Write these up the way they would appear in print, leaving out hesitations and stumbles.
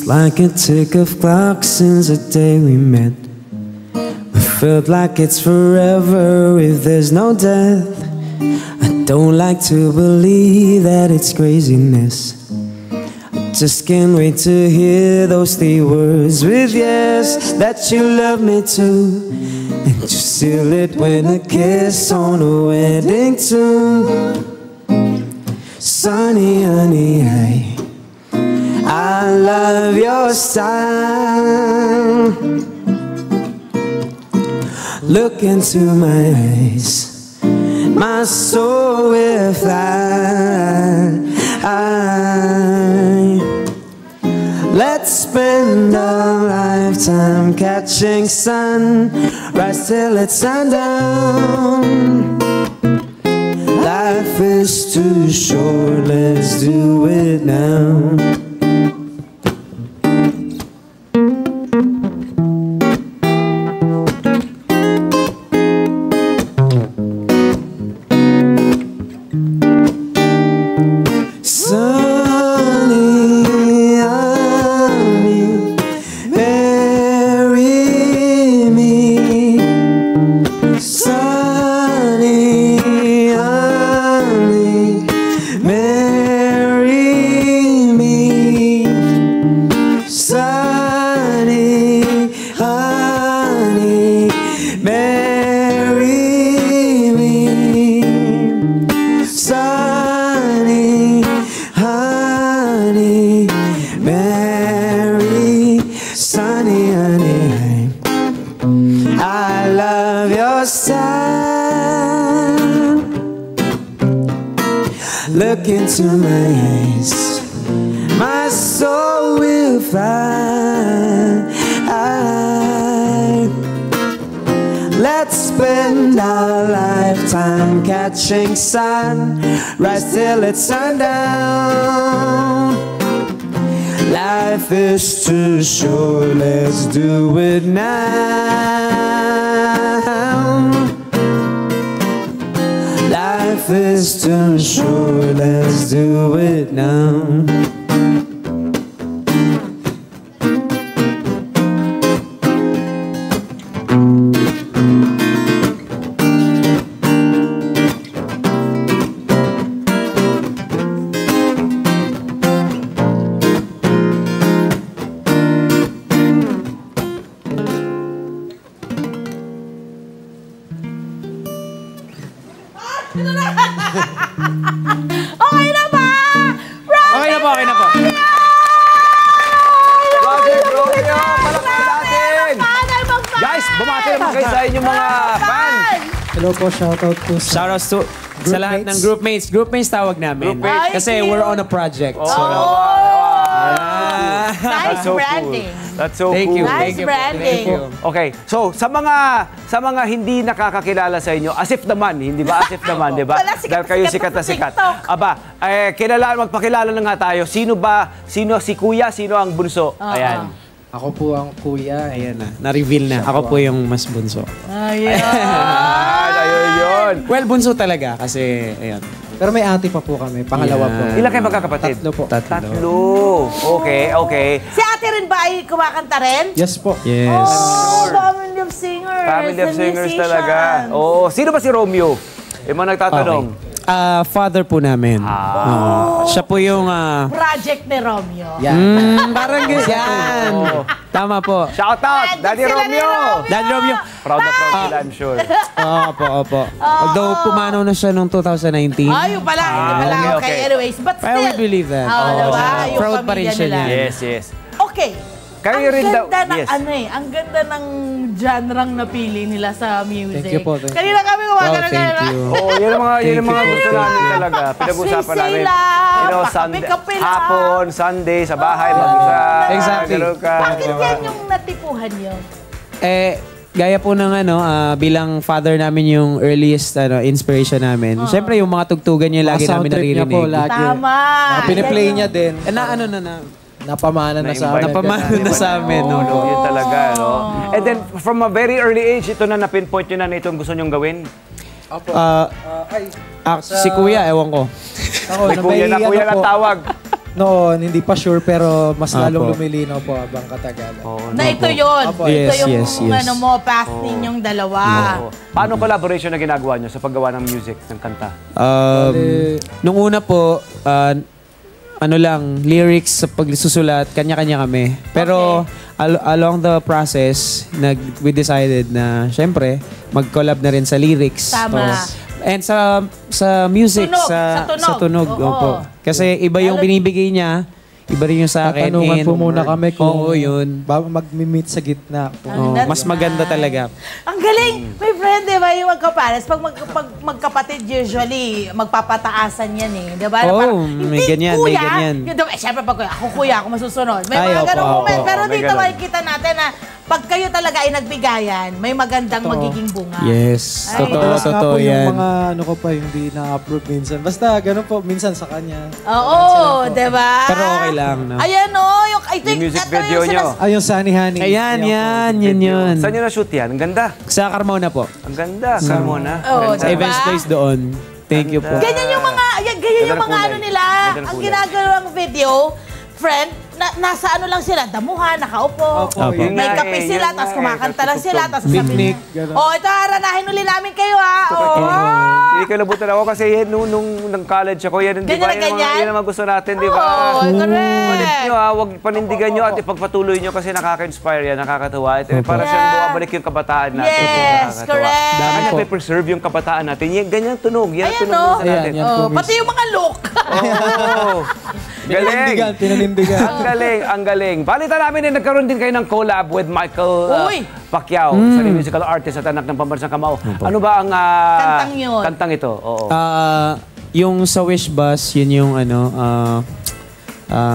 like a tick of clock since the day we met. We felt like it's forever if there's no death. I don't like to believe that it's craziness. I just can't wait to hear those 3 words with yes, that you love me too. And you seal it with a kiss on a wedding tune. Sunny, honey, I love your style. Look into my eyes, my soul will fly. Let's spend a lifetime catching sun, rise till it's sundown. Life is too short, let's do it now. Look into my eyes, my soul will fly. Let's spend our lifetime catching sun, rise till it's sundown. Life is too short, let's do it now. Life is too short, let's do it now. Okay na ba? Okay na po, okay na po. Roger, Romeo, palakpakan natin! Guys, bumati naman kayo sa inyong mga fans. Hello po, shoutout po sa... Shoutouts to sa lahat ng groupmates. Groupmates tawag namin. Groupmates. Kasi we're on a project. So, Nice branding. That's so thank cool. you. Nice Thank you. branding. Thank you. Okay, so sa mga hindi nakakakilala sa inyo, as if naman, hindi ba? As if naman, di ba? Wala, sikat Dahil kayo na sikat na sa sikat. TikTok. Aba, magpakilala na nga tayo. Sino si Kuya, sino ang bunso? Ayan. Ako po ang kuya. Ayan na. Na-reveal na. Ako po yung mas bunso. Ayan. Ayun yun. Well, bunso talaga kasi, ayan. Pero may ate pa po kami. Pangalawa po. Ilan kayo magkakapatid? Tatlo po. Tatlo. Okay, okay. Si ate rin ba ay kumakanta rin? Yes po. Yes. Oh, family of singers. Family of and singers musicians. talaga. Oh, sino ba si Romeo? Yung mga nagtatanong. Father po namin. Siya po yung... Project ni Romeo. parang ganyan. Tama po. Shout out, Daddy sila ni Romeo! Daddy Romeo. Proud na proud sila, I'm sure. Opo. Although pumanaw na siya noong 2019. Yung pala. Hindi pala. okay, Okay, okay. anyways. But still. I would believe that. Diba? Yung Proud pa rin pamilya siya nila. niya. Yes, yes. Okay. Kayo rin daw. Ang ganda ng Yes. ang ganda ng genre napili nila sa music. Thank you po. Kanina kami gumagano thank you. Oh, yun ang mga gusto namin talaga. Pinag-usapan namin. Sila, Sunday, pakape-kape lang. hapon, Sunday, sa bahay, mag-isa. Exactly. Ganun ka. Bakit yan yung natipuhan nyo? Gaya po ng bilang father namin yung earliest inspiration namin. Siyempre yung mga tugtugan niya lagi namin naririnig. Niya po, lagi. Tama. Piniplay niya din. Napamana na sa amin. Napamana na sa amin. Yun talaga, no? And then, from a very early age, ito na napinpoint nyo na itong gusto nyong gawin? Si Kuya, ewan ko. Ako, May kuya na, kuya na tawag. Noon, hindi pa sure pero mas lalong lumilinaw po habang katagalan. Na ito yun. Opo. Ito Yes, yung yes, yes. ano mo, path ninyong dalawa. Oo. Paano collaboration na ginagawa nyo sa paggawa ng music, ng kanta? Nung una po, ano lang, lyrics sa pagsusulat, kanya-kanya kami. Pero along the process, we decided na, syempre, mag-collab na rin sa lyrics. Tama. And sa music, Tunog, sa tunog. Oo. Opo. Kasi iba yung binibigay niya, iba rin yung sa akin. Tatanungan And- po muna kami kung Oo, yun. mag-meet sa gitna. Oo, mas maganda talaga. Ang galing! My friend, di ba, yung magkapares, pag magkapatid, usually, magpapataasan yan eh. Di ba? Na Oo, parang, may hindi, ganyan, may kuya. ganyan. Siyempre, pag ako kuya, ako masusunod. May Ay, mga opo, ganong opo, moment. Pero may dito ganon. makikita natin na pag kayo talaga ay nagbigayan, may magandang magiging bunga. Yes. Ay. Madalas nga Totoo po yung yan. mga ano ko pa, yung di na-approve minsan. Basta ganun po, minsan sa kanya. Oo, di ba? Pero okay lang, no? Ayan o, yung, I think, Yung music ito video yung nyo. Ay, yung Sunny Honey. Ayan, yun. Saan nyo na-shoot yan? Ang ganda. Sa Carmona po. Ang ganda. Carmona. Oo, Sa diba? events place doon. Thank you po. Ganyan yung mga, ganyan yung Ganda ng mga kulay. ano nila. Ganda ng Ang kulay. ginagawang video, friend, nasa ano lang sila, damuhan, nakaupo. Opo, yun May nga kape eh, sila, yun tapos nga eh. kumakanta lang sila, tapos Picnic, gano'n. oh, ito haranahin uli namin kayo ha. Oh. Hindi kalabutan ako kasi yan, nung college ako, yan, di Ganyan ba? na ganyan? Yan ang mga gusto natin, di ba? Oo, Palit correct. nyo ha, huwag panindigan nyo at ipagpatuloy nyo kasi nakaka-inspire yan, nakakatuwa. Ito, para Yeah. siyang bumabalik yung kabataan natin. Yes, Nakakatuwa. correct. Kaya preserve yung kabataan natin. Yan, ganyan tunog. Yan Ayan, tunog no? na gusto natin. Ayan, Oh, pati yung mga look. Oo. Pinanindigan, Galing. pinanindigan. Ang galing, ang galing. Balita namin na nagkaroon din kayo ng collab with Michael Uy! Pacquiao, sa musical artist at anak ng pambansang Kamao. Ano ba ang Kantang yun? kantang ito? Oo. Yung sa Wish Bus, yun yung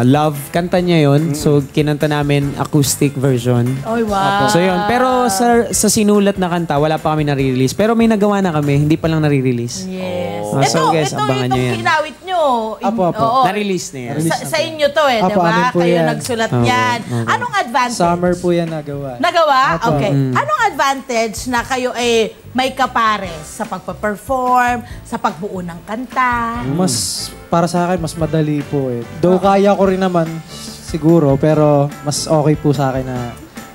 Love, kanta niya yun. So, kinanta namin acoustic version. Oy, wow. So, yun. Pero sa sinulat na kanta, wala pa kami nare-release. Pero may nagawa na kami, hindi pa lang nare-release. Yes. Oh. So, guys, abangan nyo yan. Kinawit nyo. Apo, apo. Oo. Na-release na yan. Sa inyo to eh, di Apo, ba? amin po Kayo yan. nagsulat Oo, yan. oo. Anong advantage? Summer po yan nagawa. Nagawa? Apo. Okay. Anong advantage na kayo ay may kapares sa pagpa-perform, sa pagbuo ng kanta? Mas, para sa akin, mas madali po eh. Though kaya ko rin naman, siguro, pero mas okay po sa akin na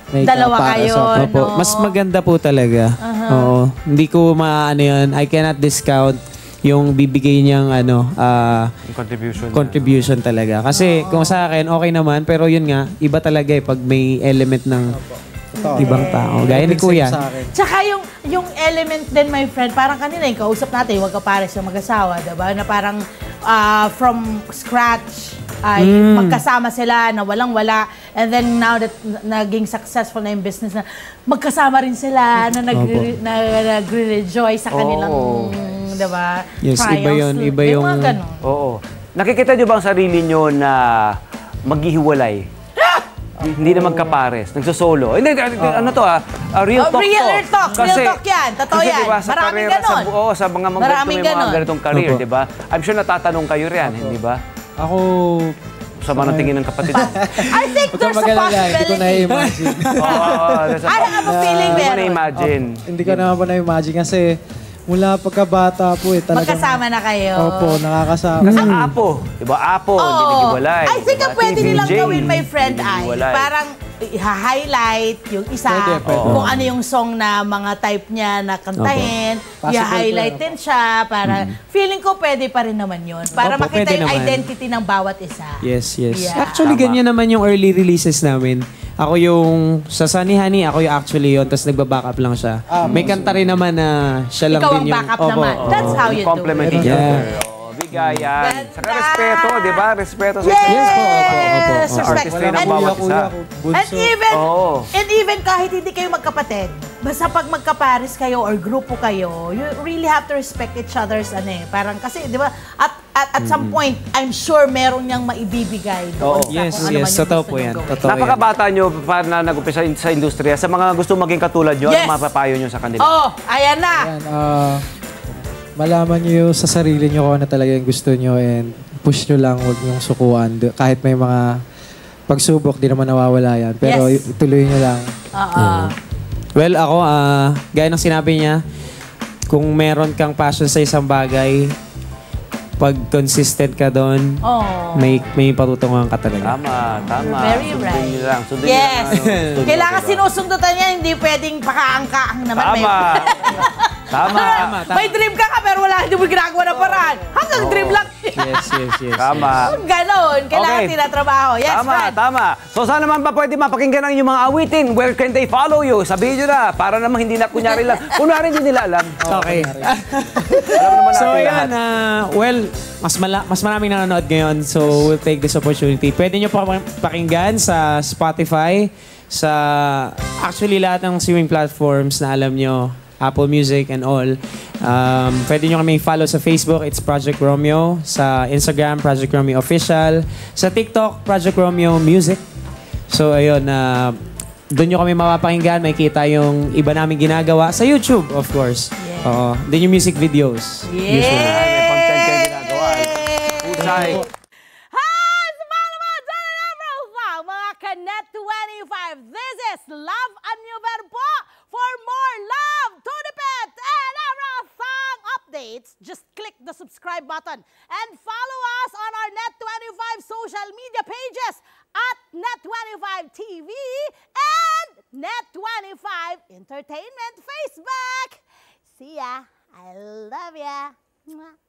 may Dalawa para kayo, sa- Opo, no? mas maganda po talaga. Oo. Hindi ko maano yan. I cannot discount yung bibigay niyang Yung contribution. contribution talaga. Kasi kung sa akin, okay naman. Pero yun nga, iba talaga eh pag may element ng Totoo. ibang tao. Gaya ni Same Kuya. sa akin. Tsaka yung element din, my friend, parang kanina yung kausap natin, huwag kapares yung mag-asawa, diba? Na parang from scratch, ay magkasama sila na walang-wala. And then now that naging successful na yung business na, magkasama rin sila na nagre-rejoice sa kanilang, diba? Yes, iba triumphs. yun. Iba May yung... mga ganun. Oo. Nakikita nyo ba ang sarili nyo na maghihiwalay? Hindi na magkapares, nagsosolo. Hindi, ano to real talk Real to. talk, real talk yan. Totoo kasi yan. Diba, sa Maraming karera, ganon. sa mga Maraming mga ganon. ganitong career, Opo. di ba? I'm sure natatanong kayo riyan, hindi ba? Ako, Sama ng tingin ng kapatid mo. I think huwag kang there's a mag-alala, hindi ko possibility. na-imagine. Oo, that's I have a feeling Hindi mo meron. na-imagine. Hindi ko naman po na-imagine kasi mula pagkabata po eh, talagang... Magkasama na kayo. Opo, nakakasama. Kasi apo, di ba? Apo, hindi naghiwalay. I think ang Diba? pwede TVJ, nilang gawin, my friend, hindi ay naghiwalay. parang i-highlight yung isa, Pwede. kung ano yung song na mga type niya na kantahin, Possible i-highlight po. din siya para feeling ko pwede pa rin naman yun. Para Opo, makita pwede yung naman. identity ng bawat isa. Yes, yes. Yeah. Actually, ganyan naman yung early releases namin. Ako yung, sa Sunny Honey, ako yung actually yun, tapos nagba-backup lang siya. May kanta rin naman na siya lang Ikaw din ang yung... backup Opo. naman. That's how you do Complement it. each Yeah. other. Oo, bigayan. Ganda. Saka respeto, di ba? Respeto sa Yes! Yes po, opo, opo. Respect. Artist rin ang And- bawat isa. kuya, And even, Oo. and even kahit hindi kayo magkapatid, basta pag magkapares kayo or grupo kayo, you really have to respect each other's parang kasi, di ba, at some point, I'm sure meron niyang maibibigay doon Oo. sa Yes, kung ano yes. man yung Totoo gusto po niyong yan. gawin. Totoo yan. Napakabata nyo pa na nag-umpisa sa industriya. Sa mga gusto maging katulad nyo, Yes. ano mapapayo nyo sa kanila? Oh, ayan na. Yan, malaman nyo sa sarili nyo kung ano talaga yung gusto nyo and push nyo lang, huwag nyong sukuan. Kahit may mga pagsubok, di naman nawawala yan. Pero Yes. ituloy nyo lang. Oo. Well, ako, gaya ng sinabi niya, kung meron kang passion sa isang bagay, pag consistent ka doon, Oh. may patutunguhan ka talaga. Tama. Very Sundin right. niyo lang. Sundin Yes. niyo lang, ano, Kailangan diba? sinusundutan niya, hindi pwedeng pakaangkaang naman. Tama. May dream ka pero wala, hindi mo ginagawa ng paraan. Hanggang dream lang. Yes. Tama. Ganon. Kailangan Okay. tinatrabaho. Yes, friend. Tama. So saan naman ba pwede mapakinggan ang inyong mga awitin? Where can they follow you? Sabihin nyo na, para naman hindi na kunyari lang. Kunyari hindi nila alam. Okay. Alam naman natin So lahat. yan, mas maraming nanonood ngayon. So we'll take this opportunity. Pwede nyo pa pakinggan sa Spotify, sa actually lahat ng streaming platforms na alam nyo, Apple Music and all. Pwede nyo kami follow sa Facebook, it's Project Romeo. Sa Instagram, Project Romeo Official. Sa TikTok, Project Romeo Music. So ayun, doon nyo kami mapapakinggan, makikita yung iba namin ginagawa. Sa YouTube, of course. Oo. Then yung music videos. Usually. May content kayo ginagawa. Pusay. Hi! Sumalama! Dala mga Kanet 25. This is Love and New Verbo. For more love, to the pet, and everything updates, just click the subscribe button and follow us on our Net25 social media pages at Net25 TV and Net25 Entertainment Facebook. See ya. I love ya. Mwah.